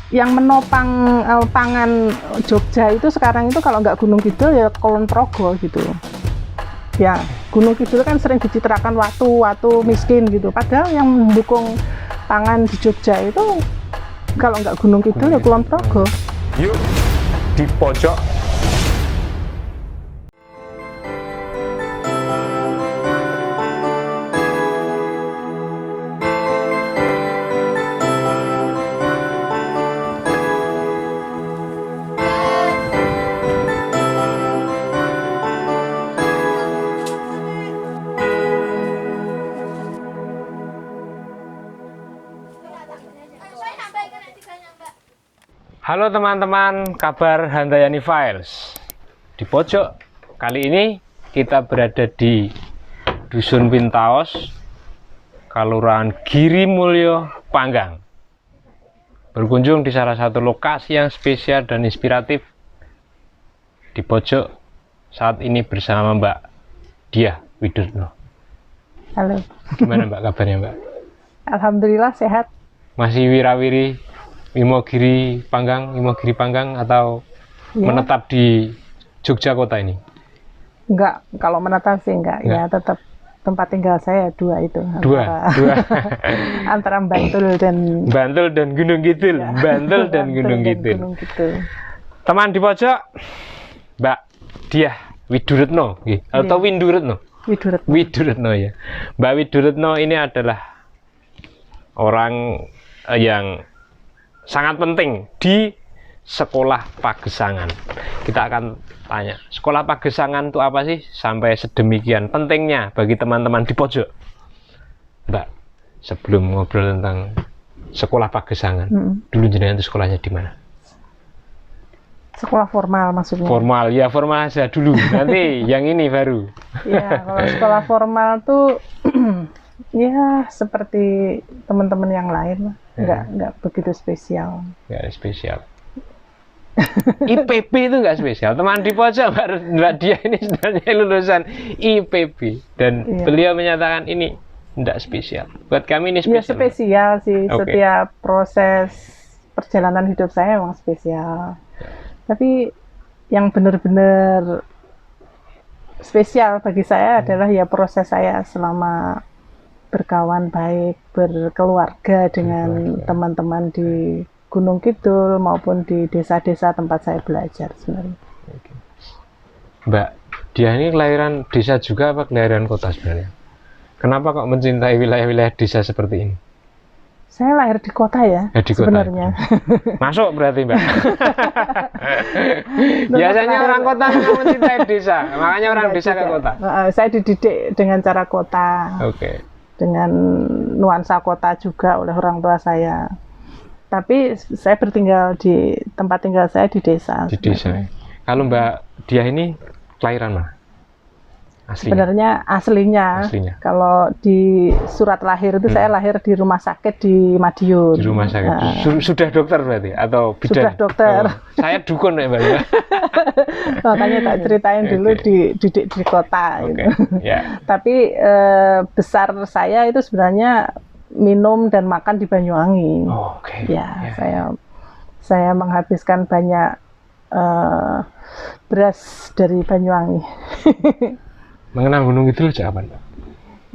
yang menopang pangan Jogja itu sekarang itu kalau nggak Gunung Kidul ya Kulon Progo gitu. Ya, Gunung Kidul kan sering dicitrakan watu miskin gitu. Padahal yang mendukung pangan di Jogja itu kalau nggak Gunung Kidul ya Kulon Progo. Yuk di pojok. Halo teman-teman, kabar Handayani Files. Di pojok kali ini kita berada di Dusun Wintaos, Kelurahan Girimulyo, Panggang. Berkunjung di salah satu lokasi yang spesial dan inspiratif. Di pojok saat ini bersama Mbak Diah Widurno. Halo. Gimana Mbak kabarnya Mbak? Alhamdulillah sehat. Masih wirawiri Imogiri Panggang atau Ya. menetap di Jogja kota ini? Enggak, kalau menetap sih enggak. Ya tetap tempat tinggal saya dua itu. Dua. Antara Bantul dan Gunung Kidul. Ya. Bantul dan Gunung Kidul. Teman di pojok, Mbak Diah Widurno atau Winduretno. Widurno ya. Mbak Widurno ini adalah orang yang sangat penting di Sekolah Pagesangan. Kita akan tanya, Sekolah Pagesangan itu apa sih sampai sedemikian pentingnya bagi teman-teman di pojok? Mbak, sebelum ngobrol tentang Sekolah Pagesangan, dulu jenengan itu sekolahnya di mana? Sekolah formal maksudnya? Formal, ya formal aja dulu. Nanti yang ini baru. Ya, kalau sekolah formal tuh ya seperti teman-teman yang lain lah. Enggak begitu spesial. Enggak spesial. IPB itu enggak spesial. Teman di pojok Mbak Diah ini sebenarnya lulusan IPB dan beliau menyatakan ini enggak spesial. Buat kami ini spesial. Ya spesial sih. Setiap proses perjalanan hidup saya memang spesial. Tapi yang benar-benar spesial bagi saya adalah ya proses saya selama berkawan baik, berkeluarga dengan teman-teman di Gunung Kidul maupun di desa-desa tempat saya belajar sebenarnya. Mbak Diah ini kelahiran desa juga apa kelahiran kota sebenarnya? Kenapa kok mencintai wilayah-wilayah desa seperti ini? Saya lahir di kota ya, sebenarnya. Masuk berarti Mbak. Biasanya orang kota mencintai desa, makanya orang desa ke kota. Saya dididik dengan cara kota. Dengan nuansa kota juga oleh orang tua saya. Tapi saya bertinggal di tempat tinggal saya di desa. Di desa. Kalau Mbak Diah ini kelahiran mana? Sebenarnya aslinya. Kalau di surat lahir itu saya lahir di rumah sakit di Madiun. Di rumah sakit. Sudah dokter berarti atau bidan? Sudah dokter. Saya dukun ya Mbak. Makanya tak ceritain dulu dididik di kota. Gitu. Tapi besar saya itu sebenarnya minum dan makan di Banyuwangi. Saya menghabiskan banyak beras dari Banyuwangi. Mengenal Gunung Kidul sejak kapan, Mbak?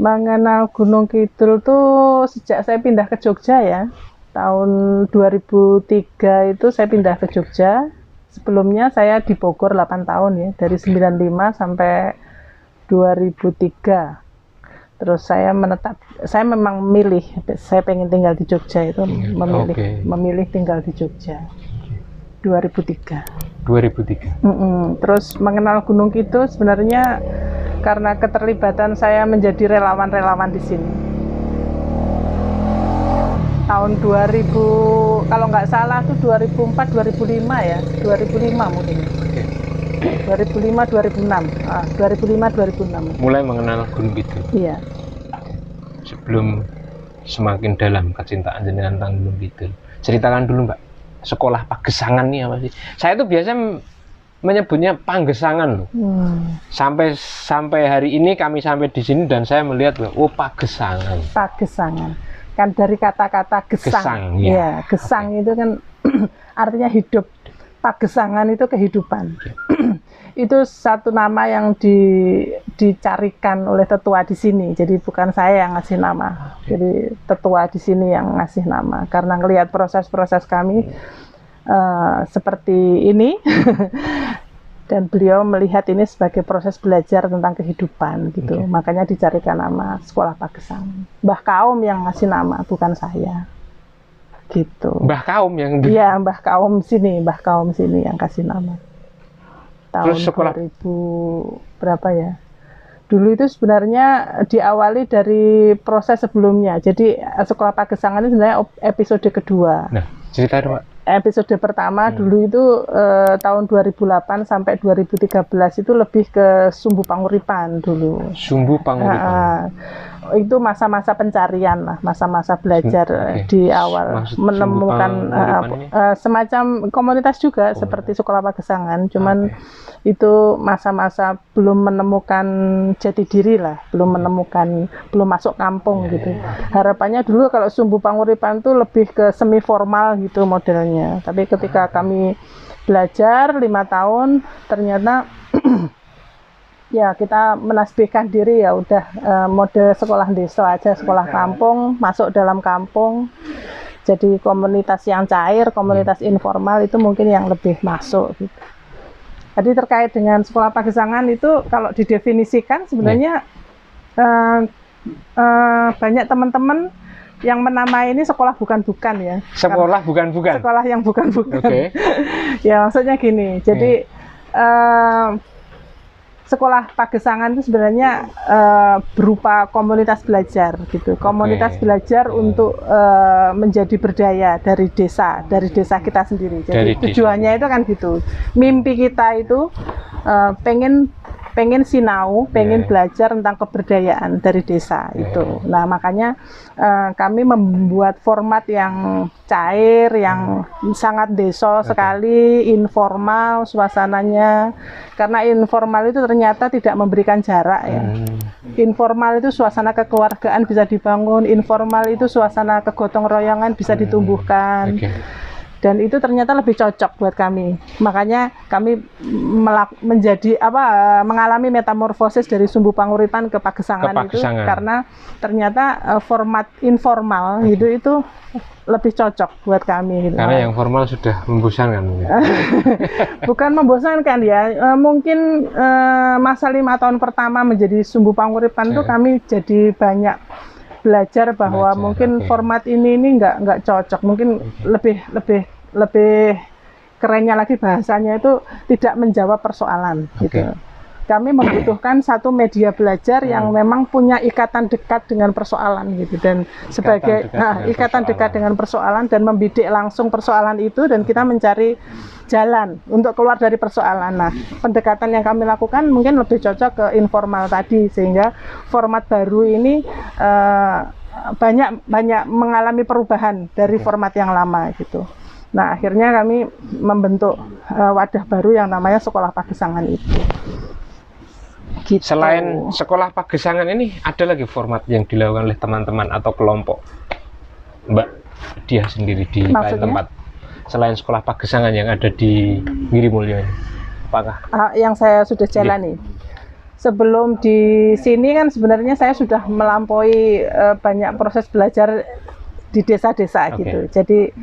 Mengenal Gunung Kidul tuh sejak saya pindah ke Jogja ya. Tahun 2003 itu saya pindah ke Jogja. Sebelumnya saya di Bogor 8 tahun ya, dari 95 sampai 2003. Terus saya memang memilih, saya pengen tinggal di Jogja itu, memilih tinggal di Jogja. 2003. Terus mengenal Gunung Kidul sebenarnya karena keterlibatan saya menjadi relawan-relawan di sini. Tahun 2000, kalau nggak salah tuh 2004-2005 ya, 2005 mungkin. 2005-2006. Mulai mengenal Gunung Kidul. Iya. Sebelum semakin dalam kecintaan jenengan tentang Gunung Kidul, ceritakan dulu Mbak, Sekolah Pagesangan nih apa sih? Saya tuh biasanya menyebutnya Panggesangan loh. Sampai hari ini kami sampai di sini dan saya melihat loh, Pagesangan. Pagesangan. Kan dari kata-kata gesang. Gesang, ya. Gesang itu kan Artinya hidup. Pagesangan itu kehidupan. Itu satu nama yang dicarikan oleh tetua di sini. Jadi bukan saya yang ngasih nama. Jadi tetua di sini yang ngasih nama. Karena ngelihat proses-proses kami seperti ini. Dan beliau melihat ini sebagai proses belajar tentang kehidupan gitu. Makanya dicarikan nama Sekolah Pagesangan. Mbah Kaum yang ngasih nama, bukan saya. Gitu. Mbah Kaum yang iya, Mbah Kaum sini yang kasih nama. Tahun Terus sekolah 2000 berapa ya? Dulu itu sebenarnya diawali dari proses sebelumnya. Jadi Sekolah Pagesangan ini sebenarnya episode kedua. Nah, cerita dong, Pak. Episode pertama dulu itu tahun 2008 sampai 2013 itu lebih ke Sumbu Panguripan dulu. Sumbu Panguripan. Itu masa-masa pencarian lah, masa-masa belajar di awal menemukan semacam komunitas juga seperti Sekolah Pagesangan, cuman itu masa-masa belum menemukan jati diri lah, belum masuk kampung gitu. Harapannya dulu kalau Sumbu Panguripan itu lebih ke semi formal gitu modelnya, tapi ketika kami belajar 5 tahun ternyata ya kita menasbihkan diri ya udah mode sekolah desa aja, sekolah kampung, masuk dalam kampung. Jadi komunitas yang cair, komunitas informal itu mungkin yang lebih masuk gitu. Jadi terkait dengan Sekolah Pagesangan itu kalau didefinisikan sebenarnya banyak teman-teman yang menamai ini sekolah bukan-bukan ya. Sekolah bukan-bukan. Sekolah yang bukan-bukan. Oke. Ya maksudnya gini. Jadi Sekolah Pagesangan itu sebenarnya berupa komunitas belajar gitu, komunitas belajar untuk menjadi berdaya dari desa kita sendiri. Jadi tujuannya itu kan gitu, mimpi kita itu pengen sinau, pengen belajar tentang keberdayaan dari desa itu. Nah makanya kami membuat format yang cair, yang sangat desa sekali, informal suasananya. Karena informal itu ternyata tidak memberikan jarak ya. Informal itu suasana kekeluargaan bisa dibangun, informal itu suasana kegotong royongan bisa ditumbuhkan. Dan itu ternyata lebih cocok buat kami. Makanya kami mengalami metamorfosis dari Sumbu Panguripan ke Pagesangan itu karena ternyata format informal itu lebih cocok buat kami. Gitu. Karena yang formal sudah membosankan. Bukan membosankan ya. Mungkin masa 5 tahun pertama menjadi Sumbu Panguripan itu kami jadi banyak belajar bahwa mungkin format ini nggak cocok, mungkin lebih kerennya lagi bahasanya itu tidak menjawab persoalan gitu. Kami membutuhkan satu media belajar yang memang punya ikatan dekat dengan persoalan gitu, dan sebagai ikatan dekat dengan persoalan dan membidik langsung persoalan itu, dan kita mencari jalan untuk keluar dari persoalan. Nah, pendekatan yang kami lakukan mungkin lebih cocok ke informal tadi, sehingga format baru ini banyak mengalami perubahan dari format yang lama gitu. Nah, akhirnya kami membentuk wadah baru yang namanya Sekolah Pagesangan itu. Gitu. Selain Sekolah Pagesangan ini, ada lagi format yang dilakukan oleh teman-teman atau kelompok Mbak Diah sendiri di lain tempat? Selain Sekolah Pagesangan yang ada di Girimulyo ini, apakah? Yang saya sudah jalani. Sebelum di sini kan sebenarnya saya sudah melampaui banyak proses belajar di desa-desa gitu. Jadi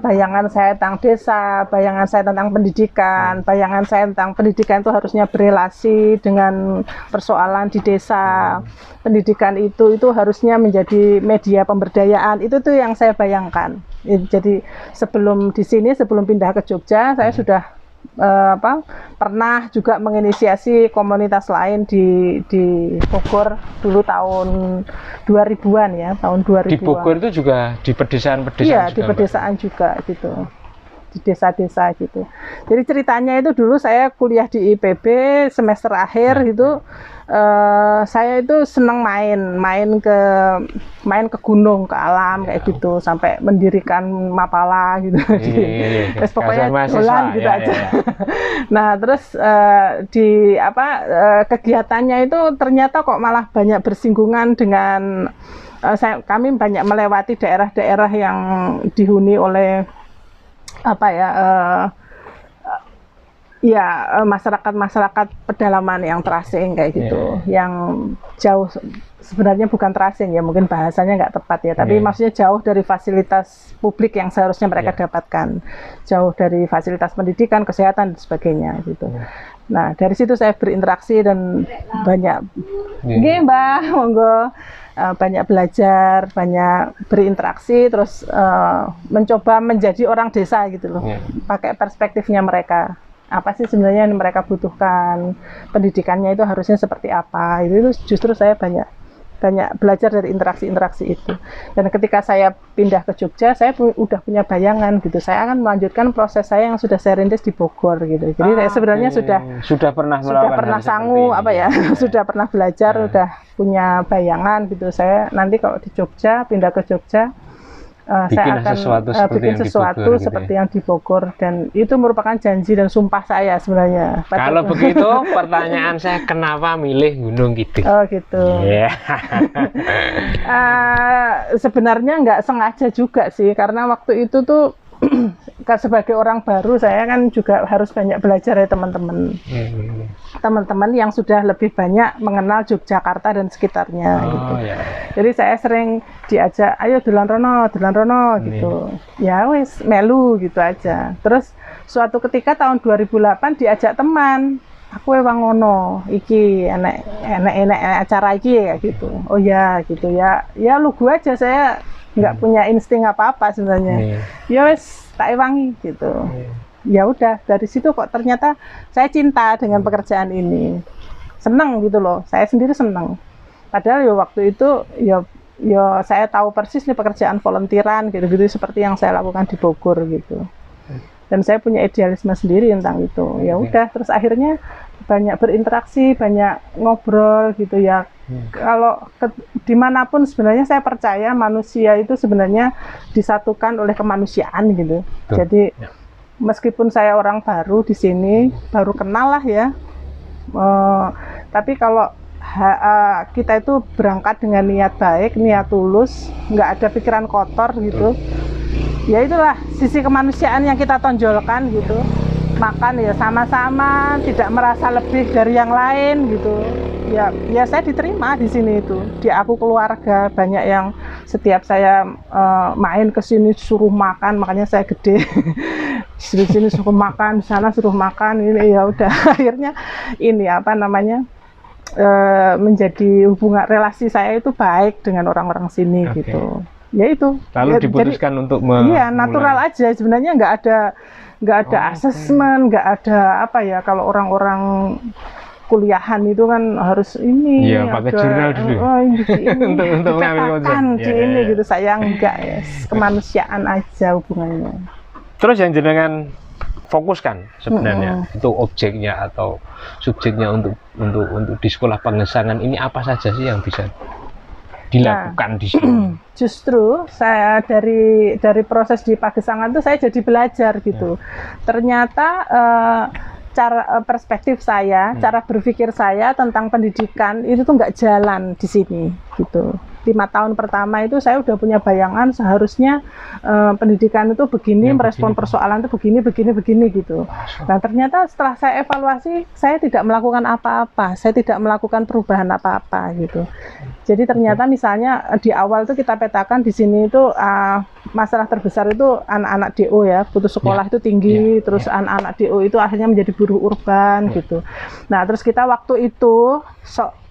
bayangan saya tentang desa, bayangan saya tentang pendidikan, bayangan saya tentang pendidikan itu harusnya berelasi dengan persoalan di desa. Pendidikan itu harusnya menjadi media pemberdayaan. Itu tuh yang saya bayangkan. Jadi sebelum di sini, sebelum pindah ke Jogja, saya sudah pernah juga menginisiasi komunitas lain di Bogor dulu tahun 2000-an ya, tahun 2000-an. Di Bogor itu juga di pedesaan-pedesaan? Iya, di pedesaan juga gitu, di desa-desa gitu. Jadi ceritanya itu dulu saya kuliah di IPB semester akhir gitu. Saya itu senang main ke gunung, ke alam kayak gitu, sampai mendirikan mapala gitu. Terus pokoknya dolan gitu aja. Nah, terus kegiatannya itu ternyata kok malah banyak bersinggungan dengan kami banyak melewati daerah-daerah yang dihuni oleh apa ya, masyarakat pedalaman yang terasing kayak gitu, yang jauh, sebenarnya bukan terasing ya, mungkin bahasanya nggak tepat ya, tapi maksudnya jauh dari fasilitas publik yang seharusnya mereka dapatkan, jauh dari fasilitas pendidikan, kesehatan dan sebagainya gitu. Nah dari situ saya berinteraksi dan banyak, Mbak, monggo, banyak belajar, banyak berinteraksi, terus mencoba menjadi orang desa gitu loh, pakai perspektifnya mereka. Apa sih sebenarnya yang mereka butuhkan, pendidikannya itu harusnya seperti apa, itu justru saya banyak belajar dari interaksi-interaksi itu. Dan ketika saya pindah ke Jogja, saya udah punya bayangan gitu, saya akan melanjutkan proses saya yang sudah saya rintis di Bogor gitu. Jadi saya sebenarnya sudah pernah sanggup apa ya, sudah pernah belajar, udah punya bayangan gitu. Saya nanti kalau di Jogja, pindah ke Jogja, saya akan bikin sesuatu seperti yang di Bogor, dan itu merupakan janji dan sumpah saya sebenarnya. Kalau begitu pertanyaan saya, kenapa milih Gunung Kidul? Oh gitu. Sebenarnya nggak sengaja juga sih, karena waktu itu tuh sebagai orang baru saya kan juga harus banyak belajar dari teman-teman yang sudah lebih banyak mengenal Yogyakarta dan sekitarnya gitu. Jadi saya sering diajak, ayo dolan rono gitu. Ya wis melu gitu aja. Terus suatu ketika tahun 2008 diajak teman, aku emang ngono iki enek acara iki ya gitu. Oh ya gitu ya lugu aja, saya nggak punya insting apa-apa sebenarnya. Ya wes tak ewangi gitu. Ya udah, dari situ kok ternyata saya cinta dengan pekerjaan ini. Seneng gitu loh, saya sendiri seneng. Padahal ya waktu itu ya saya tahu persis nih pekerjaan volunteeran gitu-gitu seperti yang saya lakukan di Bogor gitu. Dan saya punya idealisme sendiri tentang itu. Ya udah, terus akhirnya banyak berinteraksi, banyak ngobrol gitu ya. Kalau dimanapun sebenarnya saya percaya manusia itu sebenarnya disatukan oleh kemanusiaan gitu. Jadi meskipun saya orang baru di sini, baru kenal lah ya, tapi kalau kita itu berangkat dengan niat baik, niat tulus, nggak ada pikiran kotor gitu, ya itulah sisi kemanusiaan yang kita tonjolkan gitu. Makan ya sama-sama, tidak merasa lebih dari yang lain gitu. Ya saya diterima di sini itu. Di aku keluarga banyak yang setiap saya main ke sini suruh makan, makanya saya gede. Di sini suruh makan, di sana suruh makan, ini ya udah akhirnya ini apa namanya? Menjadi hubungan relasi saya itu baik dengan orang-orang sini gitu. Ya itu. Lalu diputuskan jadi, untuk iya, natural aja sebenarnya, nggak ada asesmen, nggak ada apa ya, kalau orang-orang kuliahan itu kan harus ini pakai jurnal dulu untuk dipetakan ini gitu. Saya enggak ya, kemanusiaan aja hubungannya. Terus yang jenengan fokuskan sebenarnya itu objeknya atau subjeknya untuk di sekolah pengesangan ini apa saja sih yang bisa dilakukan di sini? Justru saya dari proses di Pagesangan itu saya jadi belajar gitu. Ternyata perspektif saya, cara berpikir saya tentang pendidikan itu tuh nggak jalan di sini gitu. 5 tahun pertama itu saya udah punya bayangan seharusnya pendidikan itu begini, merespon persoalan itu begini gitu. Nah ternyata setelah saya evaluasi, saya tidak melakukan apa-apa, saya tidak melakukan perubahan apa-apa gitu. Jadi ternyata misalnya di awal itu kita petakan di sini itu masalah terbesar itu anak-anak DO ya, putus sekolah itu tinggi, terus anak-anak DO itu akhirnya menjadi buruh urban gitu. Nah terus kita waktu itu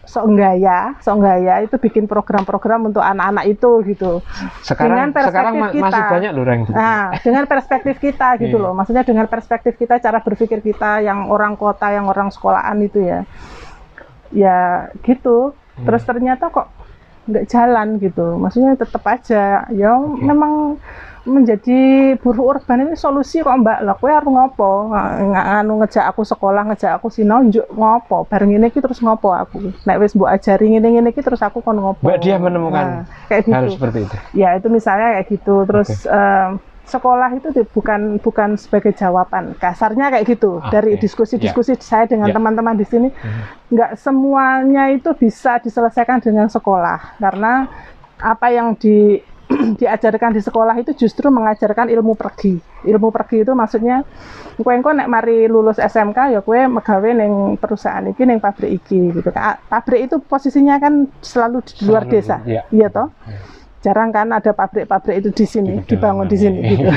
sok enggak itu bikin program-program untuk anak-anak itu gitu. Sekarang masih banyak loh yang gitu. Nah, dengan perspektif kita gitu loh. Maksudnya dengan perspektif kita, cara berpikir kita yang orang kota, yang orang sekolahan itu ya. Ya gitu. Terus ternyata kok nggak jalan gitu. Maksudnya tetap aja ya memang menjadi buruh urban ini solusi kok Mbak. Lah kowe arep ngopo? Nganu ngejak aku sekolah, ngejak aku sinau njuk ngopo? Bareng ngene iki terus ngopo aku? Nek wis mbok ajari ngene-ngene iki terus aku kon ngopo? Mbak dia menemukan kayak gitu. Harus seperti itu. Ya itu misalnya kayak gitu. Terus sekolah itu bukan sebagai jawaban. Kasarnya kayak gitu. Dari diskusi-diskusi saya dengan teman-teman di sini, nggak semuanya itu bisa diselesaikan dengan sekolah. Karena apa yang diajarkan di sekolah itu justru mengajarkan ilmu pergi. Ilmu pergi itu maksudnya kowe engko nek mari lulus SMK ya kowe megawe ning perusahaan iki, ning pabrik iki gitu. Pabrik itu posisinya kan selalu di luar desa. Iya toh? Jarang kan ada pabrik-pabrik itu di sini, dibangun di sini gitu.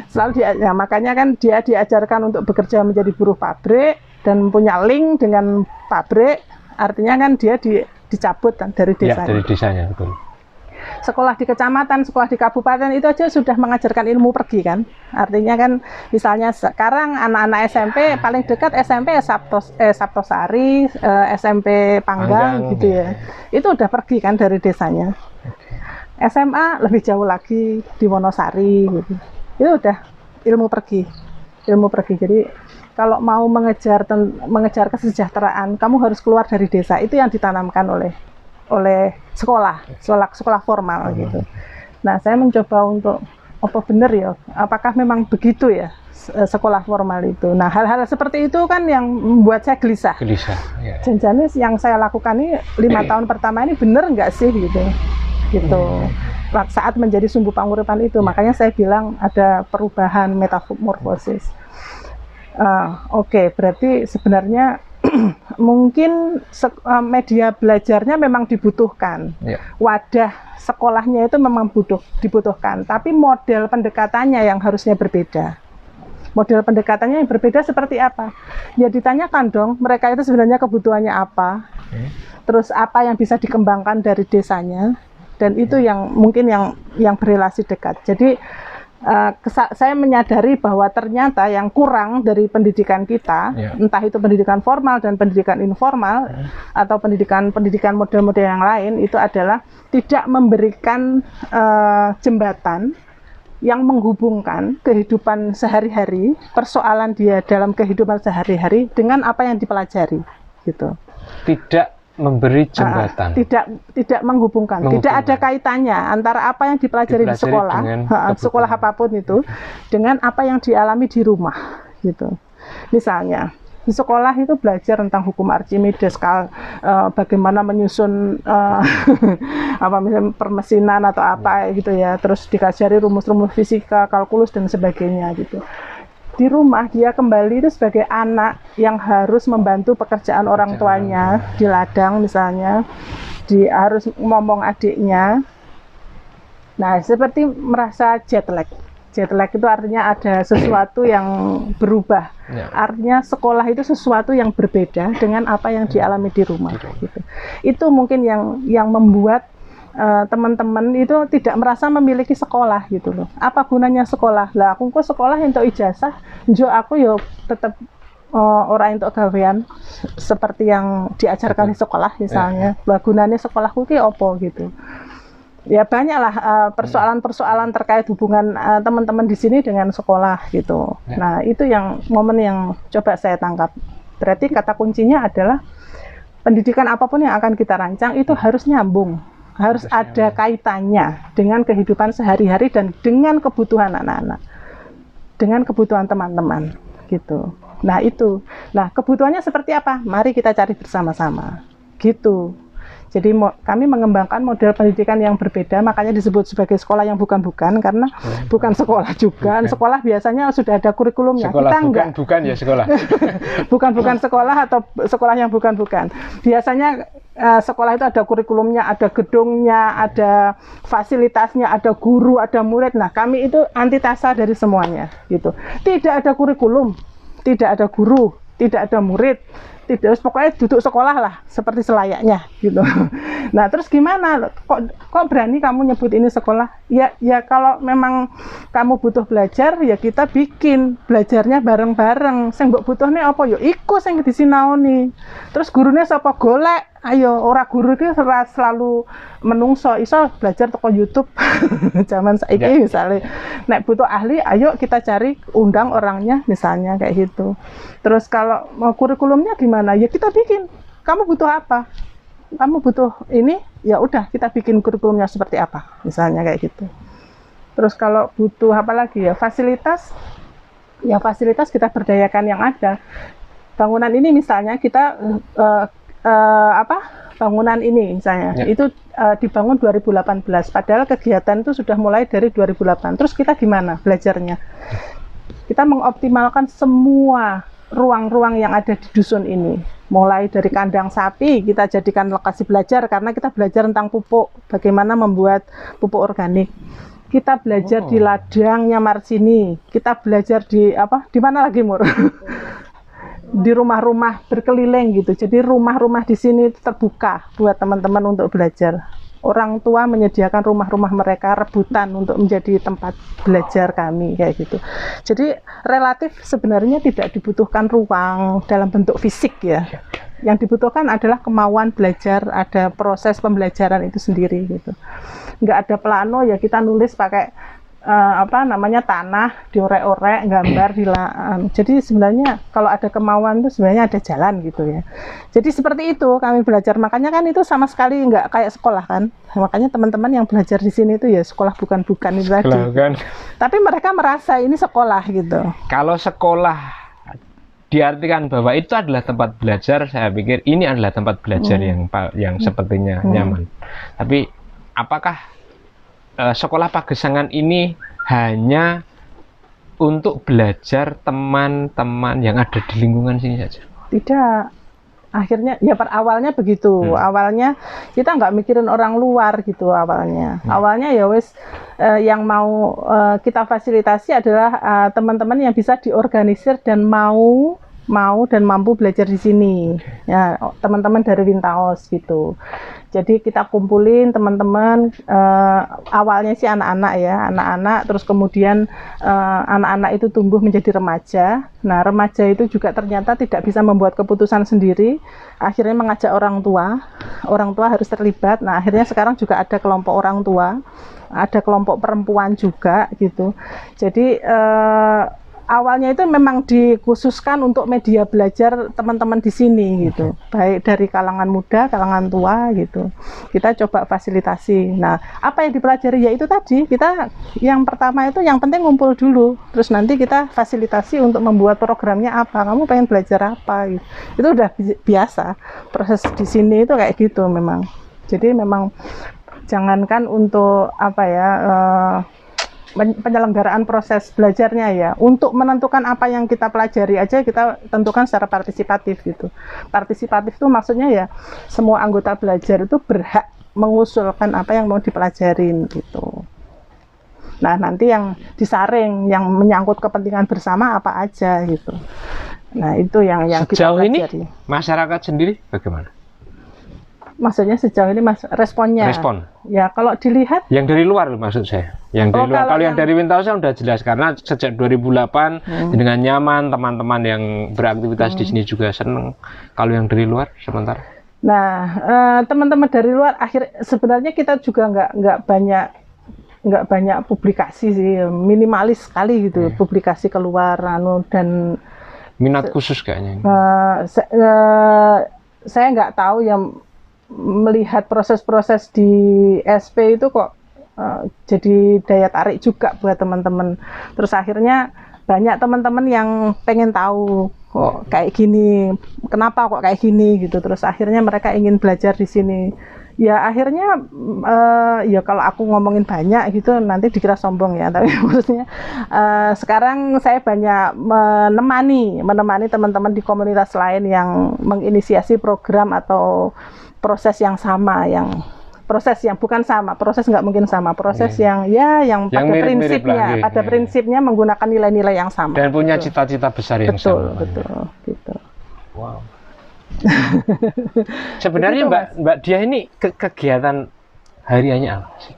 Selalu ya, makanya kan dia diajarkan untuk bekerja menjadi buruh pabrik dan punya link dengan pabrik, artinya kan dia dicabut kan dari desanya. Ya, dari desanya, betul. Sekolah di kecamatan, sekolah di kabupaten itu aja sudah mengajarkan ilmu pergi kan. Artinya kan misalnya sekarang anak-anak SMP paling dekat SMP Saptosari, SMP Panggang gitu ya. Itu udah pergi kan dari desanya. SMA lebih jauh lagi di Wonosari gitu. Itu udah ilmu pergi. Jadi kalau mau mengejar kesejahteraan, kamu harus keluar dari desa. Itu yang ditanamkan oleh sekolah formal gitu. Nah, saya mencoba untuk apa benar ya? Apakah memang begitu ya sekolah formal itu? Nah, hal-hal seperti itu kan yang membuat saya gelisah. Ya. Jangan yang saya lakukan ini 5 tahun pertama ini benar nggak sih gitu. Saat menjadi sumbu panguripan itu, makanya saya bilang ada perubahan metamorfosis. Oke, berarti sebenarnya mungkin media belajarnya memang dibutuhkan, wadah sekolahnya itu memang dibutuhkan, tapi model pendekatannya yang harusnya berbeda. Model pendekatannya yang berbeda seperti apa? Ya ditanyakan dong, mereka itu sebenarnya kebutuhannya apa, terus apa yang bisa dikembangkan dari desanya, dan itu yang mungkin yang berrelasi dekat. Jadi saya menyadari bahwa ternyata yang kurang dari pendidikan kita, entah itu pendidikan formal dan pendidikan informal, atau pendidikan model-model yang lain, itu adalah tidak memberikan jembatan yang menghubungkan kehidupan sehari-hari, persoalan dia dalam kehidupan sehari-hari dengan apa yang dipelajari, gitu. Tidak memberi jembatan, tidak menghubungkan, tidak ada kaitannya antara apa yang dipelajari di sekolah, sekolah apapun itu, dengan apa yang dialami di rumah, gitu. Misalnya di sekolah itu belajar tentang hukum Archimedes, bagaimana menyusun misalnya permesinan atau apa gitu ya, terus dikajari rumus-rumus fisika, kalkulus dan sebagainya gitu. Di rumah dia kembali itu sebagai anak yang harus membantu pekerjaan orang tuanya di ladang misalnya, harus ngomong adiknya. Nah, seperti merasa jet lag. Jet lag itu artinya ada sesuatu yang berubah. Artinya sekolah itu sesuatu yang berbeda dengan apa yang dialami di rumah. Gitu. Itu mungkin yang membuat teman-teman itu tidak merasa memiliki sekolah gitu loh. Apa gunanya sekolah? Lah aku kok sekolah untuk ijazah, aku yo tetap orang untuk gawean seperti yang diajarkan di sekolah misalnya. Lah gunanya sekolahku ki opo gitu. Ya banyaklah persoalan-persoalan terkait hubungan teman-teman di sini dengan sekolah gitu. Nah, itu yang momen yang coba saya tangkap. Berarti kata kuncinya adalah pendidikan apapun yang akan kita rancang itu harus nyambung. Harus ada kaitannya dengan kehidupan sehari-hari dan dengan kebutuhan anak-anak, dengan kebutuhan teman-teman gitu. Nah itu, kebutuhannya seperti apa? Mari kita cari bersama-sama gitu. Jadi kami mengembangkan model pendidikan yang berbeda, makanya disebut sebagai sekolah yang bukan-bukan, karena bukan sekolah juga. Sekolah biasanya sudah ada kurikulumnya. Sekolah kita enggak. Bukan ya sekolah. bukan sekolah atau sekolah yang bukan-bukan. Biasanya sekolah itu ada kurikulumnya, ada gedungnya, ada fasilitasnya, ada guru, ada murid. Nah, kami itu antitesa dari semuanya gitu. Tidak ada kurikulum, tidak ada guru, tidak ada murid. Tidak, pokoknya duduk sekolah lah seperti selayaknya gitu. Nah terus gimana? Kok berani kamu nyebut ini sekolah? Ya kalau memang kamu butuh belajar ya kita bikin belajarnya bareng-bareng. Sing mbok butuh nih apa? Yo iku sing disinaoni. Terus gurunya sapa golek? Ayo ora guru itu selalu menungso iso belajar toko YouTube zaman saiki misalnya. Nek butuh ahli, ayo kita cari undang orangnya misalnya kayak gitu. Terus kalau mau kurikulumnya gimana? Ya kita bikin. Kamu butuh apa? Kamu butuh ini? Ya udah kita bikin kurikulumnya seperti apa misalnya kayak gitu. Terus kalau butuh apa lagi ya? Fasilitas. Ya fasilitas kita berdayakan yang ada. Bangunan ini misalnya kita bangunan ini misalnya, itu dibangun 2018, padahal kegiatan itu sudah mulai dari 2008. Terus kita gimana belajarnya? Kita mengoptimalkan semua ruang-ruang yang ada di dusun ini. Mulai dari kandang sapi, kita jadikan lokasi belajar karena kita belajar tentang pupuk, bagaimana membuat pupuk organik. Kita belajar di ladangnya Marsini, kita belajar di mana lagi, Mur? Di rumah-rumah berkeliling gitu. Jadi rumah-rumah di sini terbuka buat teman-teman untuk belajar. Orang tua menyediakan rumah-rumah mereka rebutan untuk menjadi tempat belajar kami kayak gitu. Jadi relatif sebenarnya tidak dibutuhkan ruang dalam bentuk fisik ya. Yang dibutuhkan adalah kemauan belajar, ada proses pembelajaran itu sendiri gitu. Nggak ada plano ya kita nulis pakai tanah, diorek-orek, gambar, jadi sebenarnya kalau ada kemauan itu sebenarnya ada jalan gitu ya. Jadi seperti itu kami belajar, makanya kan itu sama sekali nggak kayak sekolah kan. Makanya teman-teman yang belajar di sini itu ya sekolah bukan itu tadi. Kan. Tapi mereka merasa ini sekolah gitu. Kalau sekolah diartikan bahwa itu adalah tempat belajar, saya pikir ini adalah tempat belajar yang sepertinya nyaman. Tapi apakah sekolah Pagesangan ini hanya untuk belajar teman-teman yang ada di lingkungan sini saja? Tidak. Akhirnya ya awalnya begitu. Awalnya kita nggak mikirin orang luar gitu awalnya. Awalnya ya wes yang mau kita fasilitasi adalah teman-teman yang bisa diorganisir dan mau dan mampu belajar di sini. Ya, teman-teman dari Wintaos gitu. Jadi kita kumpulin teman-teman, awalnya sih anak-anak, terus kemudian anak-anak itu tumbuh menjadi remaja. Nah, remaja itu juga ternyata tidak bisa membuat keputusan sendiri, akhirnya mengajak orang tua harus terlibat. Nah, akhirnya sekarang juga ada kelompok orang tua, ada kelompok perempuan juga gitu. Jadi awalnya itu memang dikhususkan untuk media belajar teman-teman di sini gitu, baik dari kalangan muda, kalangan tua gitu. Kita coba fasilitasi. Nah, apa yang dipelajari ya itu tadi, kita yang pertama itu yang penting ngumpul dulu, terus nanti kita fasilitasi untuk membuat programnya apa, kamu pengen belajar apa gitu. Itu udah biasa, proses di sini itu kayak gitu memang. Jadi memang jangankan untuk penyelenggaraan proses belajarnya ya, untuk menentukan apa yang kita pelajari aja kita tentukan secara partisipatif gitu. Partisipatif itu maksudnya ya semua anggota belajar itu berhak mengusulkan apa yang mau dipelajarin gitu. Nah, nanti yang disaring yang menyangkut kepentingan bersama apa aja gitu. Nah, itu yang sejauh kita pelajari. Ini masyarakat sendiri bagaimana? Maksudnya sejauh ini responnya? Respon. Ya, kalau dilihat yang dari luar maksud saya. Yang dari luar. Kalau yang dari Wintaos sudah jelas karena sejak 2008 dengan nyaman, teman-teman yang beraktivitas di sini juga senang. Kalau yang dari luar sementara. Nah, teman-teman dari luar sebenarnya kita juga nggak banyak publikasi sih, minimalis sekali gitu publikasi keluar dan minat khusus kayaknya. Saya nggak tahu yang melihat proses-proses di SP itu kok jadi daya tarik juga buat teman-teman. Terus akhirnya banyak teman-teman yang pengen tahu kok kayak gini, kenapa kok kayak gini gitu. Terus akhirnya mereka ingin belajar di sini. Ya akhirnya ya kalau aku ngomongin banyak gitu nanti dikira sombong ya. Tapi maksudnya sekarang saya banyak menemani teman-teman di komunitas lain yang menginisiasi program atau proses yang sama, proses yang bukan sama, proses nggak mungkin sama, proses yang pada prinsipnya, prinsipnya menggunakan nilai-nilai yang sama. Dan punya cita-cita besar yang sama. Betul, gitu. Wow. Sebenarnya Mbak Diah ini kegiatan hariannya apa sih?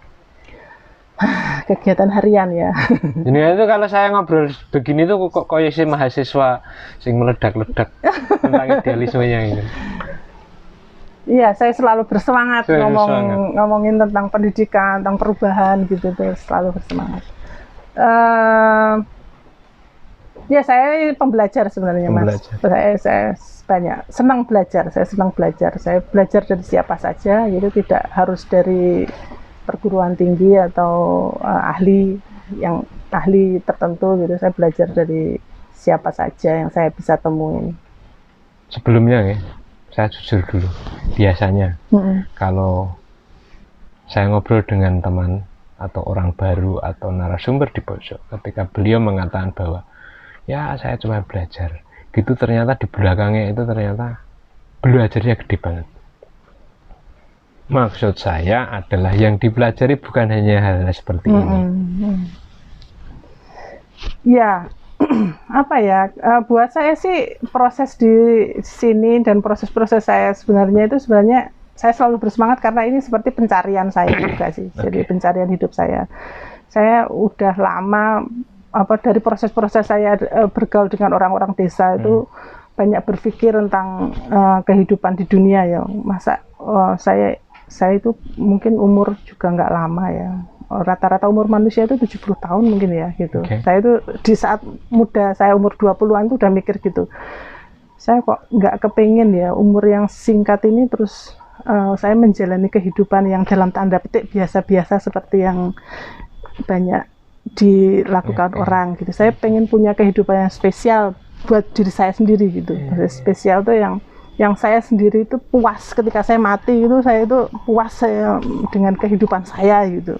Kegiatan harian ya. Ini itu kalau saya ngobrol begini tuh kok kayak si mahasiswa sing meledak-ledak tentang idealismenya ini. Iya, saya selalu bersemangat ngomongin tentang pendidikan, tentang perubahan gitu tuh, selalu bersemangat. Ya saya pembelajar sebenarnya Mas. Saya senang belajar. Saya belajar dari siapa saja, gitu tidak harus dari perguruan tinggi atau ahli tertentu gitu. Saya belajar dari siapa saja yang saya bisa temuin. Sebelumnya ya. saya jujur dulu. Biasanya kalau saya ngobrol dengan teman atau orang baru atau narasumber di pojok, ketika beliau mengatakan bahwa ya saya cuma belajar, gitu ternyata di belakangnya itu ternyata belajarnya gede banget. Maksud saya adalah yang dipelajari bukan hanya hal seperti ini. Ya, apa ya? Buat saya sih proses di sini dan proses-proses saya sebenarnya saya selalu bersemangat karena ini seperti pencarian saya juga sih. Jadi pencarian hidup saya. Saya udah lama dari proses-proses saya bergaul dengan orang-orang desa itu banyak berpikir tentang kehidupan di dunia ya. Masa saya itu mungkin umur juga nggak lama ya. Rata-rata umur manusia itu 70 tahun mungkin ya gitu. Saya itu di saat muda saya umur 20-an itu udah mikir gitu. Saya kok nggak kepengen ya umur yang singkat ini terus saya menjalani kehidupan yang dalam tanda petik biasa-biasa seperti yang banyak dilakukan orang gitu. Saya pengen punya kehidupan yang spesial buat diri saya sendiri gitu. Spesial tuh yang saya sendiri itu puas ketika saya mati itu, saya itu puas dengan kehidupan saya gitu.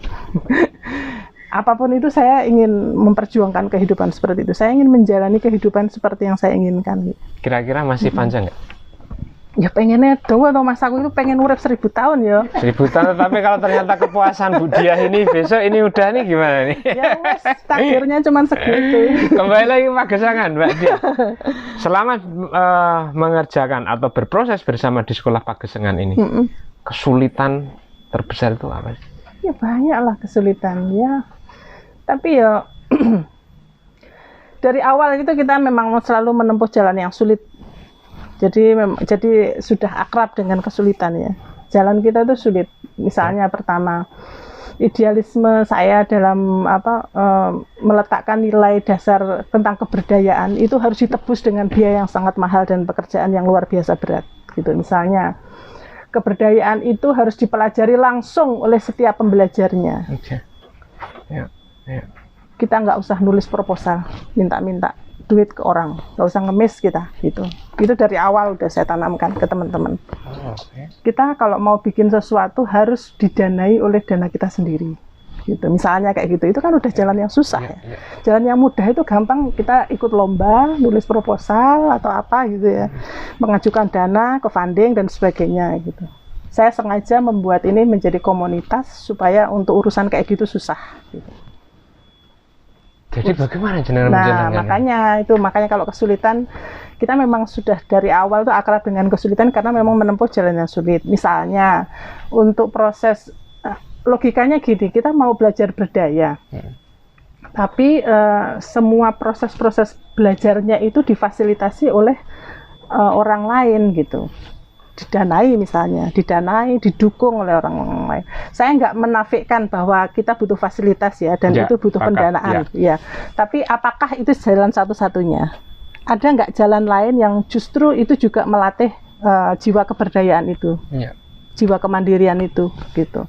Apapun itu saya ingin memperjuangkan kehidupan seperti itu. Saya ingin menjalani kehidupan seperti yang saya inginkan gitu. Kira-kira masih panjang nggak? Ya pengennya dawa atau mas aku itu pengen urip 1000 tahun ya. 1000 tahun, tapi kalau ternyata kepuasan Bu Diah ini besok ini udah nih gimana nih? Ya wes, takdirnya cuma segitu. Kembali lagi Pagesangan, Mbak Diah. Selama mengerjakan atau berproses bersama di sekolah Pagesangan ini, kesulitan terbesar itu apa sih? Ya banyak lah kesulitan ya. Tapi ya dari awal itu kita memang selalu menempuh jalan yang sulit. Jadi sudah akrab dengan kesulitan ya. Jalan kita itu sulit. Misalnya pertama, idealisme saya dalam meletakkan nilai dasar tentang keberdayaan itu harus ditebus dengan biaya yang sangat mahal dan pekerjaan yang luar biasa berat. Gitu. Misalnya keberdayaan itu harus dipelajari langsung oleh setiap pembelajarnya. Kita nggak usah nulis proposal, minta-minta duit ke orang, nggak usah ngemis kita gitu. Itu dari awal udah saya tanamkan ke teman-teman. Kita kalau mau bikin sesuatu harus didanai oleh dana kita sendiri gitu. Misalnya kayak gitu, itu kan udah jalan yang susah ya. Jalan yang mudah itu gampang, kita ikut lomba nulis proposal atau apa gitu ya, mengajukan dana ke funding dan sebagainya gitu. Saya sengaja membuat ini menjadi komunitas supaya untuk urusan kayak gitu susah gitu. Jadi bagaimana jenengan menjalankan? Makanya kalau kesulitan, kita memang sudah dari awal tuh akrab dengan kesulitan karena memang menempuh jalan yang sulit. Misalnya untuk proses logikanya gini, kita mau belajar berdaya, tapi semua proses-proses belajarnya itu difasilitasi oleh orang lain gitu. Didukung oleh orang lain. Saya nggak menafikan bahwa kita butuh fasilitas ya, dan itu butuh pendanaan ya. Tapi apakah itu jalan satu-satunya? Ada nggak jalan lain yang justru itu juga melatih jiwa keberdayaan itu, jiwa kemandirian itu gitu.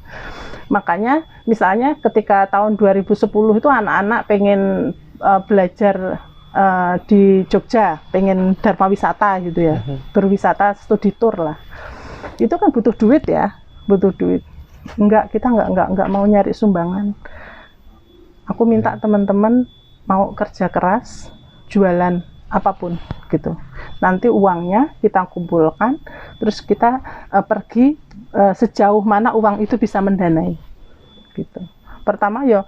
Makanya misalnya ketika tahun 2010 itu anak-anak pengen belajar di Jogja, pengen dharma wisata gitu ya, berwisata studi tour lah. Itu kan butuh duit ya, butuh duit. Kita nggak mau nyari sumbangan. Aku minta teman-teman mau kerja keras, jualan apapun gitu. Nanti uangnya kita kumpulkan, terus kita pergi sejauh mana uang itu bisa mendanai gitu. Pertama ya,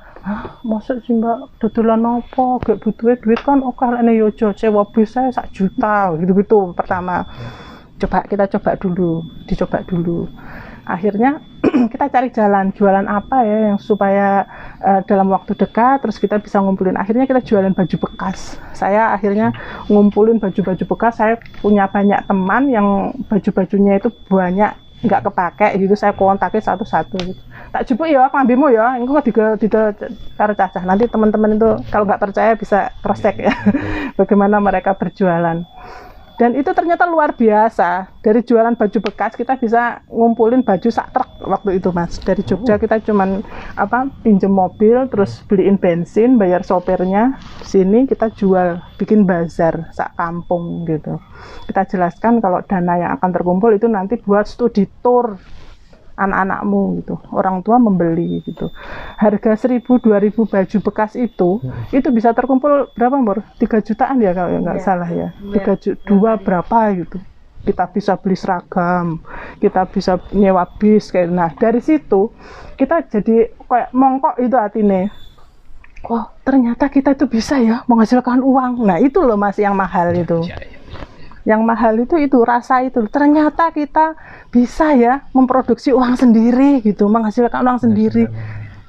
maksud sih Mbak, dodolan apa, gak butuh duit kan, oke lene yo sewa bis saya 1 juta gitu-gitu. Pertama kita coba dulu. Akhirnya kita cari jalan, jualan apa ya yang supaya dalam waktu dekat terus kita bisa ngumpulin. Akhirnya kita jualan baju bekas. Saya akhirnya ngumpulin baju-baju bekas. Saya punya banyak teman yang baju-bajunya itu banyak nggak kepake gitu, saya kontakin satu-satu gitu. Tak jupuk ya, klambimu ya, engko karo cacah. Nanti teman-teman itu kalau nggak percaya bisa cross check ya, bagaimana mereka berjualan. Dan itu ternyata luar biasa. Dari jualan baju bekas kita bisa ngumpulin baju sak truk waktu itu Mas. Dari Jogja kita cuman pinjem mobil, terus beliin bensin, bayar sopirnya. Sini kita jual, bikin bazar sak kampung gitu. Kita jelaskan kalau dana yang akan terkumpul itu nanti buat studi tour anak-anakmu gitu, orang tua membeli gitu. Harga 1.000-2.000 baju bekas itu bisa terkumpul berapa Mbak? 3 jutaan ya kalau nggak salah ya. 3 juta berapa gitu. Kita bisa beli seragam, kita bisa nyewa bis kayak. Nah dari situ kita jadi kayak mongkok itu hatinya. Oh ternyata kita itu bisa ya menghasilkan uang. Nah itu loh Mas yang mahal itu. Yang mahal itu rasa itu. Ternyata kita bisa ya memproduksi uang sendiri gitu, menghasilkan uang sendiri.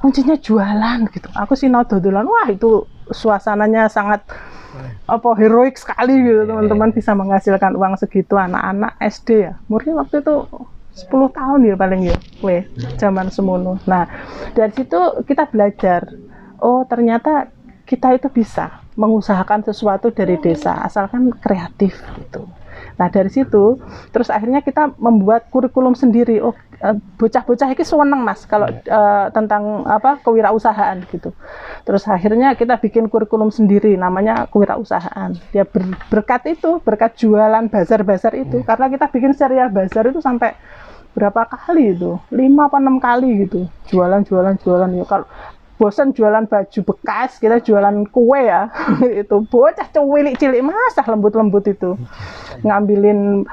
Kuncinya jualan gitu. Aku sih dodolan, wah itu suasananya sangat heroik sekali gitu teman-teman, bisa menghasilkan uang segitu. Anak-anak SD ya, umurnya waktu itu 10 tahun ya paling ya, zaman semono. Nah dari situ kita belajar, oh ternyata kita itu bisa mengusahakan sesuatu dari desa asalkan kreatif gitu. Nah dari situ terus akhirnya kita membuat kurikulum sendiri. Oh bocah-bocah ini seneng Mas kalau tentang kewirausahaan gitu. Terus akhirnya kita bikin kurikulum sendiri namanya kewirausahaan. Ya berkat jualan bazar-bazar itu, karena kita bikin serial bazar itu sampai berapa kali itu, 5 atau 6 kali gitu, jualan ya. Kalau bosan jualan baju bekas, kita jualan kue ya. Itu bocah cilik masa lembut-lembut itu. Ngambilin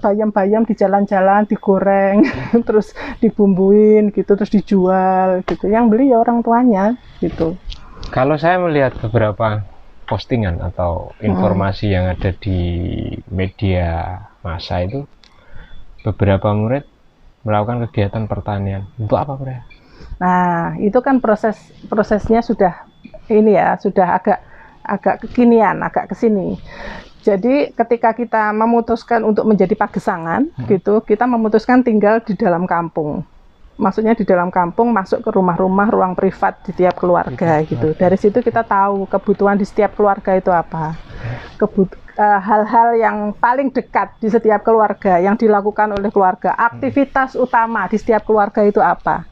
bayam-bayam di jalan-jalan digoreng, terus dibumbuin gitu, terus dijual gitu. Yang beli ya orang tuanya gitu. Kalau saya melihat beberapa postingan atau informasi yang ada di media massa itu, beberapa murid melakukan kegiatan pertanian. Untuk apa, Bro? Nah, itu kan prosesnya sudah agak kekinian, agak kesini. Jadi ketika kita memutuskan untuk menjadi pagesangan gitu, kita memutuskan tinggal di dalam kampung. Maksudnya di dalam kampung, masuk ke rumah-rumah, ruang privat di tiap keluarga gitu. Dari situ kita tahu kebutuhan di setiap keluarga itu apa. Hal-hal yang paling dekat di setiap keluarga yang dilakukan oleh keluarga, aktivitas utama di setiap keluarga itu apa.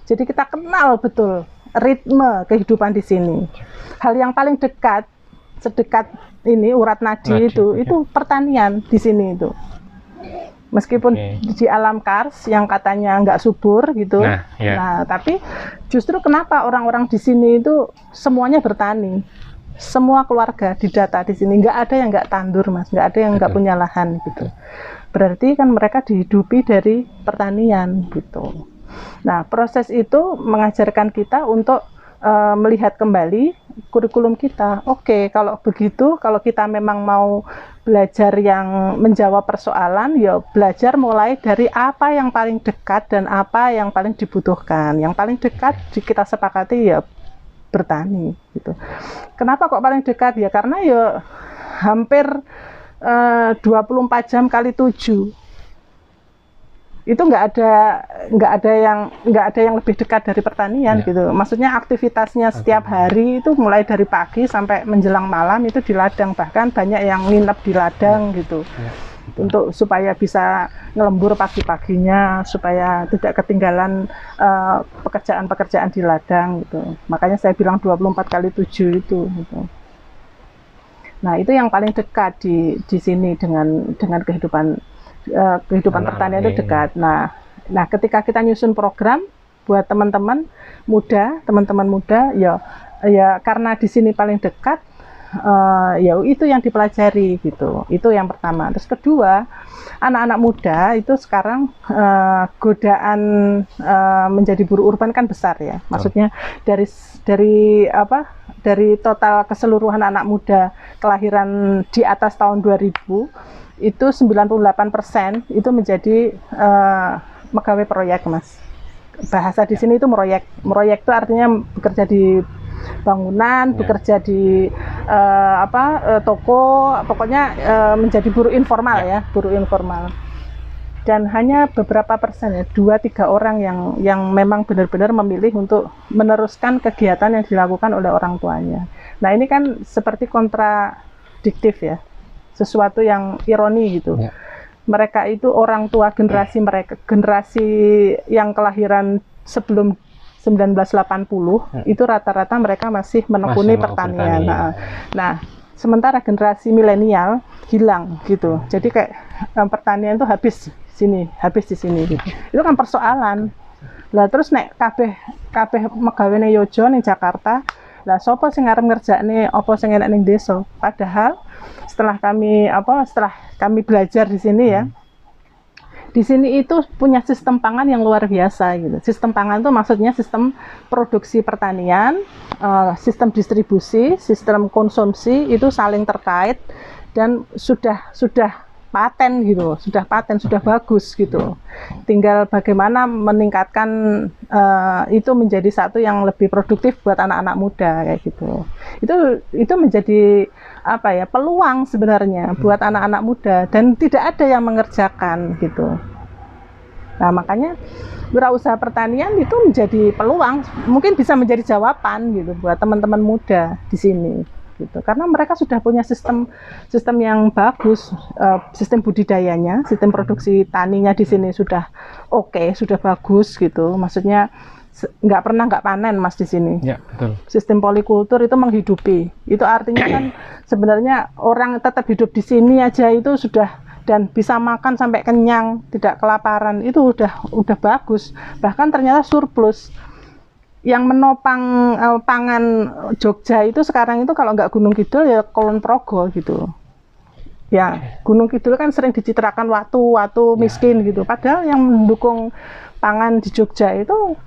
Jadi kita kenal betul ritme kehidupan di sini. Hal yang paling dekat, sedekat ini urat nadi itu pertanian di sini itu. Meskipun di alam kars yang katanya nggak subur gitu. Nah, tapi justru kenapa orang-orang di sini itu semuanya bertani. Semua keluarga didata di sini, nggak ada yang nggak tandur Mas, nggak ada yang nggak punya lahan gitu. Berarti kan mereka dihidupi dari pertanian gitu. Nah, proses itu mengajarkan kita untuk melihat kembali kurikulum kita. Oke, kalau begitu, kalau kita memang mau belajar yang menjawab persoalan, ya belajar mulai dari apa yang paling dekat dan apa yang paling dibutuhkan. Yang paling dekat kita sepakati ya bertani gitu. Kenapa kok paling dekat? Ya karena ya hampir 24 jam kali 7. Itu nggak ada yang lebih dekat dari pertanian gitu. Maksudnya aktivitasnya setiap hari itu mulai dari pagi sampai menjelang malam itu di ladang, bahkan banyak yang nginep di ladang gitu. Untuk supaya bisa ngelembur pagi-paginya, supaya tidak ketinggalan pekerjaan-pekerjaan di ladang gitu. Makanya saya bilang 24 kali 7 itu gitu. Nah, itu yang paling dekat di sini dengan kehidupan pertanian itu dekat. Nah, ketika kita nyusun program buat teman-teman muda, ya karena di sini paling dekat, ya itu yang dipelajari gitu. Itu yang pertama. Terus kedua, anak-anak muda itu sekarang godaan menjadi buruh urban kan besar ya. Maksudnya dari total keseluruhan anak muda kelahiran di atas tahun 2000 itu 98% itu menjadi pegawai proyek Mas. Bahasa di sini itu meroyek. Meroyek itu artinya bekerja di bangunan, bekerja di toko, pokoknya menjadi buruh informal ya, buruh informal. Dan hanya beberapa persen ya, 2-3 orang yang memang benar-benar memilih untuk meneruskan kegiatan yang dilakukan oleh orang tuanya. Nah ini kan seperti kontradiktif ya. sesuatu yang ironi gitu. Mereka itu orang tua generasi yang kelahiran sebelum 1980 itu rata-rata mereka masih menekuni pertanian. Nah, sementara generasi milenial hilang gitu. Jadi kayak pertanian itu habis di sini gitu. Itu kan persoalan. Lah terus nek kabeh megawene yojo ning Jakarta, lah sapa sing arep ngerjakne apa sing enak ning desa? Padahal setelah kami belajar di sini ya. Di sini itu punya sistem pangan yang luar biasa gitu. Sistem pangan itu maksudnya sistem produksi pertanian, sistem distribusi, sistem konsumsi itu saling terkait dan sudah paten gitu, sudah bagus gitu. Tinggal bagaimana meningkatkan itu menjadi satu yang lebih produktif buat anak-anak muda kayak gitu. Itu menjadi peluang sebenarnya buat anak-anak muda dan tidak ada yang mengerjakan gitu. Nah, makanya wirausaha pertanian itu menjadi peluang, mungkin bisa menjadi jawaban gitu buat teman-teman muda di sini. Gitu. Karena mereka sudah punya sistem yang bagus, sistem budidayanya, sistem produksi taninya di sini sudah oke, sudah bagus gitu. Maksudnya nggak panen mas di sini. Ya, betul. Sistem polikultur itu menghidupi. Itu artinya kan sebenarnya orang tetap hidup di sini aja itu sudah dan bisa makan sampai kenyang, tidak kelaparan itu udah bagus. Bahkan ternyata surplus. Yang menopang pangan Jogja itu sekarang itu kalau nggak Gunung Kidul ya Kulon Progo gitu. Ya, Gunung Kidul kan sering dicitrakan watu miskin gitu. Padahal yang mendukung pangan di Jogja itu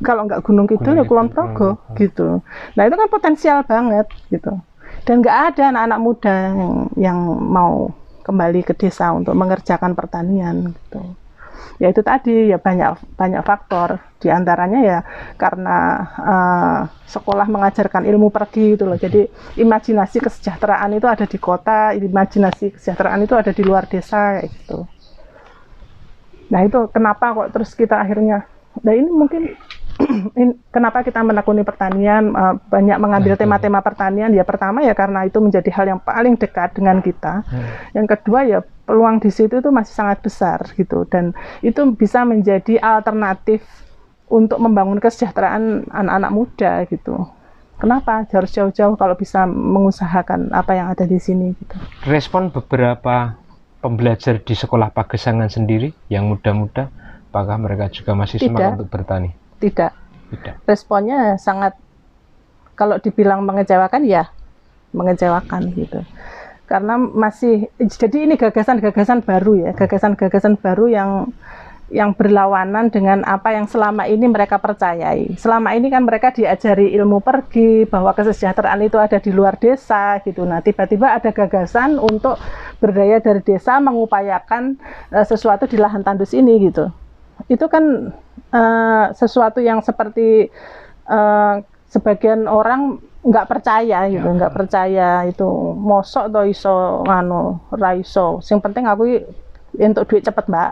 kalau nggak Gunung Kidul ya Kulon Progo gitu. Nah, itu kan potensial banget gitu. Dan nggak ada anak-anak muda yang mau kembali ke desa untuk mengerjakan pertanian gitu. Ya itu tadi ya banyak faktor, diantaranya ya karena sekolah mengajarkan ilmu pergi gitu loh. Jadi imajinasi kesejahteraan itu ada di kota, imajinasi kesejahteraan itu ada di luar desa kayak gitu. Nah itu kenapa kok terus kita akhirnya, nah ini mungkin kenapa kita menekuni pertanian, banyak mengambil tema-tema pertanian. Ya pertama ya karena itu menjadi hal yang paling dekat dengan kita. Yang kedua ya peluang di situ itu masih sangat besar gitu, dan itu bisa menjadi alternatif untuk membangun kesejahteraan anak-anak muda gitu. Kenapa harus jauh-jauh kalau bisa mengusahakan apa yang ada di sini gitu. Respon beberapa pembelajar di sekolah Pagesangan sendiri yang muda-muda, apakah mereka juga masih semangat untuk bertani? Tidak. Responnya sangat, kalau dibilang mengecewakan ya mengecewakan gitu. Karena masih, jadi ini gagasan-gagasan baru ya, gagasan-gagasan baru yang berlawanan dengan apa yang selama ini mereka percayai. Selama ini kan mereka diajari ilmu pergi, bahwa kesejahteraan itu ada di luar desa gitu. Nah, tiba-tiba ada gagasan untuk berdaya dari desa mengupayakan sesuatu di lahan tandus ini gitu. Itu kan sesuatu yang seperti sebagian orang nggak percaya gitu, nggak percaya itu mosok to iso ra iso. Sing penting aku entuk duit cepet, Mbak.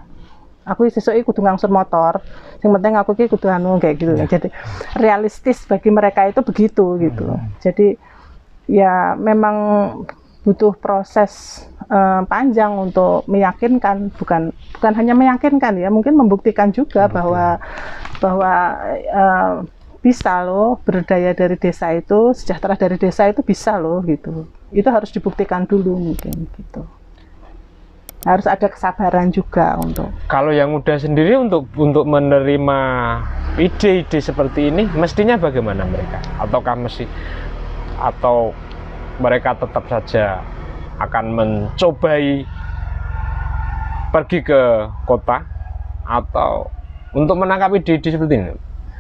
Aku sesuk kudu ngangsur motor. Sing penting aku ki kudu kayak gitu. Jadi realistis bagi mereka itu begitu gitu. Jadi ya memang butuh proses panjang untuk meyakinkan, bukan hanya meyakinkan ya, mungkin membuktikan juga bahwa bisa loh berdaya dari desa itu, sejahtera dari desa itu bisa loh gitu. Itu harus dibuktikan dulu mungkin gitu. Harus ada kesabaran juga untuk. Kalau yang muda sendiri untuk menerima ide-ide seperti ini, mestinya bagaimana mereka? Atau mereka tetap saja akan mencobai pergi ke kota atau untuk menangkap ide-ide seperti ini?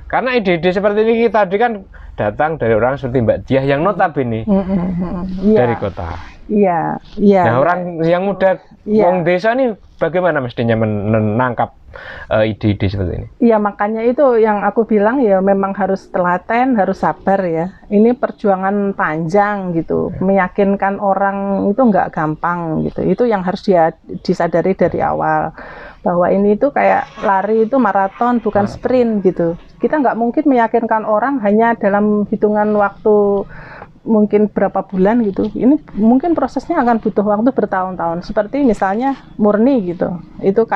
Karena ide-ide seperti ini tadi kan datang dari orang seperti Mbak Diah yang notabene dari kota. Iya. Nah, orang yang muda wong desa ini bagaimana mestinya menangkap ide-ide seperti ini? Iya, makanya itu yang aku bilang ya memang harus telaten, harus sabar ya. Ini perjuangan panjang gitu. Meyakinkan orang itu nggak gampang gitu. Itu yang harus disadari dari awal. Bahwa ini itu kayak lari itu maraton bukan sprint gitu. Kita nggak mungkin meyakinkan orang hanya dalam hitungan waktu mungkin berapa bulan gitu. Ini mungkin prosesnya akan butuh waktu bertahun-tahun. Seperti misalnya Murni gitu. Itu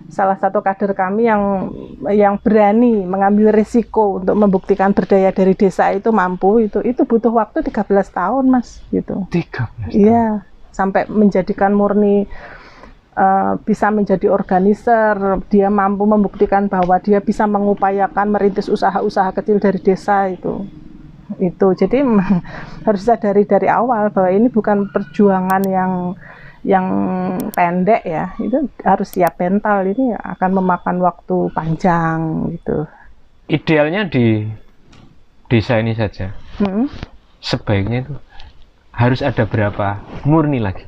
salah satu kader kami yang berani mengambil risiko untuk membuktikan berdaya dari desa itu mampu, itu butuh waktu 13 tahun Mas gitu. 13 tahun. Iya, sampai menjadikan Murni bisa menjadi organizer, dia mampu membuktikan bahwa dia bisa mengupayakan merintis usaha-usaha kecil dari desa itu. Jadi harus sadari dari awal bahwa ini bukan perjuangan yang pendek ya, itu harus siap mental, ini akan memakan waktu panjang gitu. Idealnya di desa ini saja, sebaiknya itu harus ada berapa Murni lagi?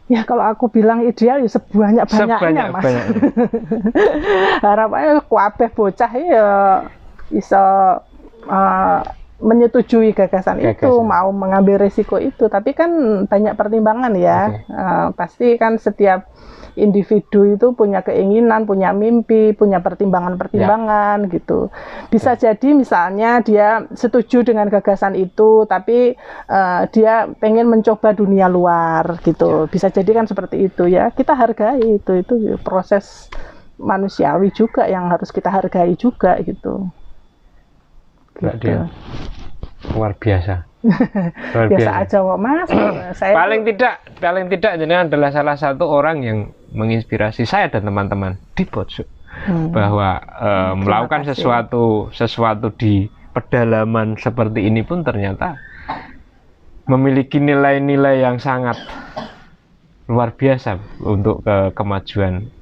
Ya kalau aku bilang ideal ya sebanyak-banyaknya Mas. Harapannya kuabeh bocah ya bisa menyetujui gagasan itu, mau mengambil risiko itu. Tapi kan banyak pertimbangan ya. Pasti kan setiap individu itu punya keinginan, punya mimpi, punya pertimbangan-pertimbangan gitu. Bisa jadi misalnya dia setuju dengan gagasan itu, tapi dia pengen mencoba dunia luar gitu. Bisa jadi kan seperti itu ya. Kita hargai itu proses manusiawi juga yang harus kita hargai juga gitu. Dia luar biasa. Biasa aja kok Mas. Saya paling tidak ini adalah salah satu orang yang menginspirasi saya dan teman-teman di Pojok bahwa melakukan sesuatu di pedalaman seperti ini pun ternyata memiliki nilai-nilai yang sangat luar biasa untuk kemajuan.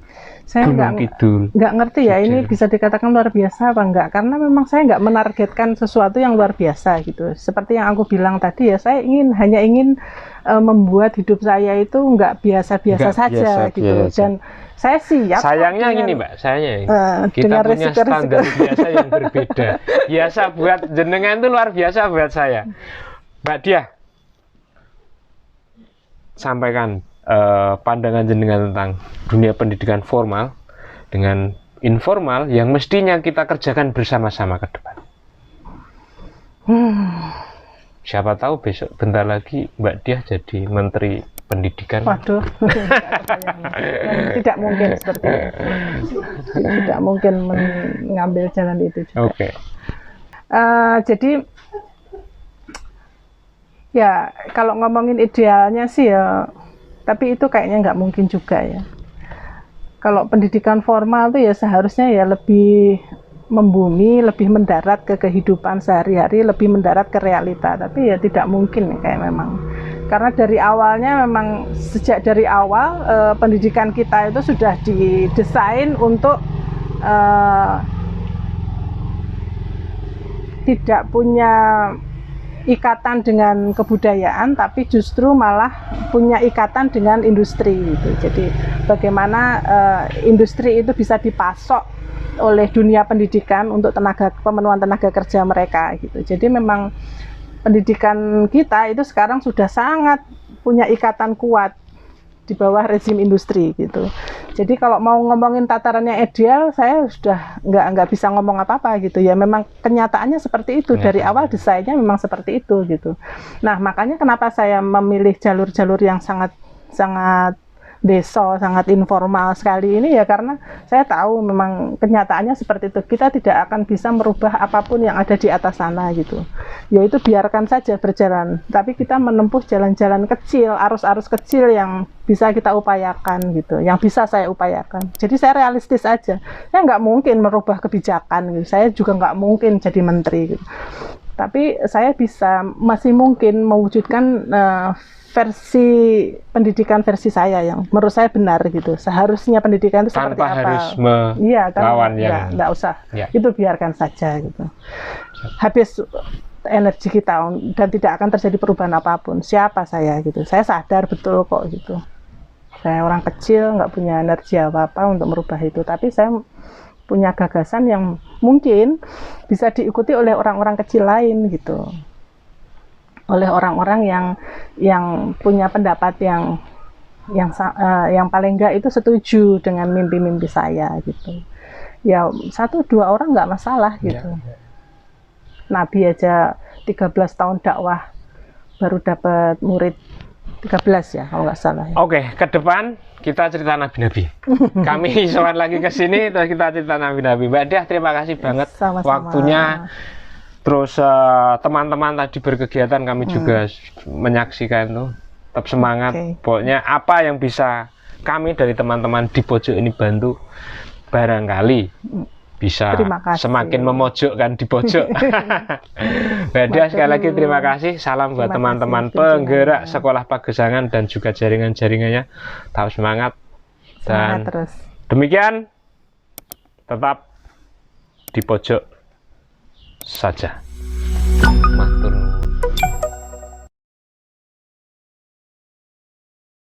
Saya nggak ngerti ya ini bisa dikatakan luar biasa apa enggak, karena memang saya nggak menargetkan sesuatu yang luar biasa gitu. Seperti yang aku bilang tadi ya, saya hanya ingin membuat hidup saya itu nggak biasa-biasa saja gitu. Dan saya siap. Sayangnya gini Mbak, kita punya standar biasa yang berbeda. Biasa buat jenengan itu luar biasa buat saya. Mbak Diah, sampaikan pandangan jenengan tentang dunia pendidikan formal dengan informal yang mestinya kita kerjakan bersama-sama ke depan. Siapa tahu besok bentar lagi Mbak Diah jadi Menteri Pendidikan. Waduh, tidak mungkin seperti itu. Tidak mungkin mengambil jalan itu juga. Oke. Jadi ya kalau ngomongin idealnya sih ya, tapi itu kayaknya nggak mungkin juga ya. Kalau pendidikan formal itu ya seharusnya ya lebih membumi, lebih mendarat ke kehidupan sehari-hari, lebih mendarat ke realita. Tapi ya tidak mungkin ya, kayak memang. Karena dari awalnya memang sejak dari awal pendidikan kita itu sudah didesain untuk tidak punya ikatan dengan kebudayaan, tapi justru malah punya ikatan dengan industri gitu. Jadi bagaimana industri itu bisa dipasok oleh dunia pendidikan untuk pemenuhan tenaga kerja mereka gitu. Jadi memang pendidikan kita itu sekarang sudah sangat punya ikatan kuat di bawah rezim industri gitu. Jadi kalau mau ngomongin tatarannya ideal, saya sudah nggak bisa ngomong apa-apa gitu ya. Memang kenyataannya seperti itu, dari awal desainnya memang seperti itu gitu. Nah makanya kenapa saya memilih jalur-jalur yang sangat sangat informal sekali ini ya, karena saya tahu memang kenyataannya seperti itu. Kita tidak akan bisa merubah apapun yang ada di atas sana gitu. Yaitu biarkan saja berjalan, tapi kita menempuh jalan-jalan kecil, arus-arus kecil yang bisa kita upayakan gitu, yang bisa saya upayakan. Jadi saya realistis aja. Saya nggak mungkin merubah kebijakan gitu. Saya juga nggak mungkin jadi menteri gitu. Tapi saya masih mungkin mewujudkan versi pendidikan versi saya yang menurut saya benar gitu. Seharusnya pendidikan itu seperti apa? Tanpa harus melawan yang nggak usah. Ya. Itu biarkan saja gitu. Habis energi kita dan tidak akan terjadi perubahan apapun. Siapa saya gitu? Saya sadar betul kok gitu. Saya orang kecil, nggak punya energi apa-apa untuk merubah itu. Tapi saya punya gagasan yang mungkin bisa diikuti oleh orang-orang kecil lain gitu. Oleh orang-orang yang punya pendapat yang paling enggak itu setuju dengan mimpi-mimpi saya gitu. Ya 1-2 orang nggak masalah gitu. Nabi aja 13 tahun dakwah baru dapat murid 13 ya kalau nggak salah ya. Oke, ke depan kita cerita nabi-nabi. Kami soal lagi ke sini terus kita cerita nabi-nabi. Mbak Diah, terima kasih banget Sama-sama. Waktunya. Terus teman-teman tadi berkegiatan kami juga menyaksikan tuh. Tetap semangat. Pokoknya apa yang bisa kami dari teman-teman di pojok ini bantu, barangkali bisa semakin memojokkan di pojok. Mbak Diah, sekali lagi terima kasih. Salam buat teman-teman penggerak Sekolah Pagesangan dan juga jaringan-jaringannya. Tetap semangat. Dan terus. Demikian, tetap di pojok saja.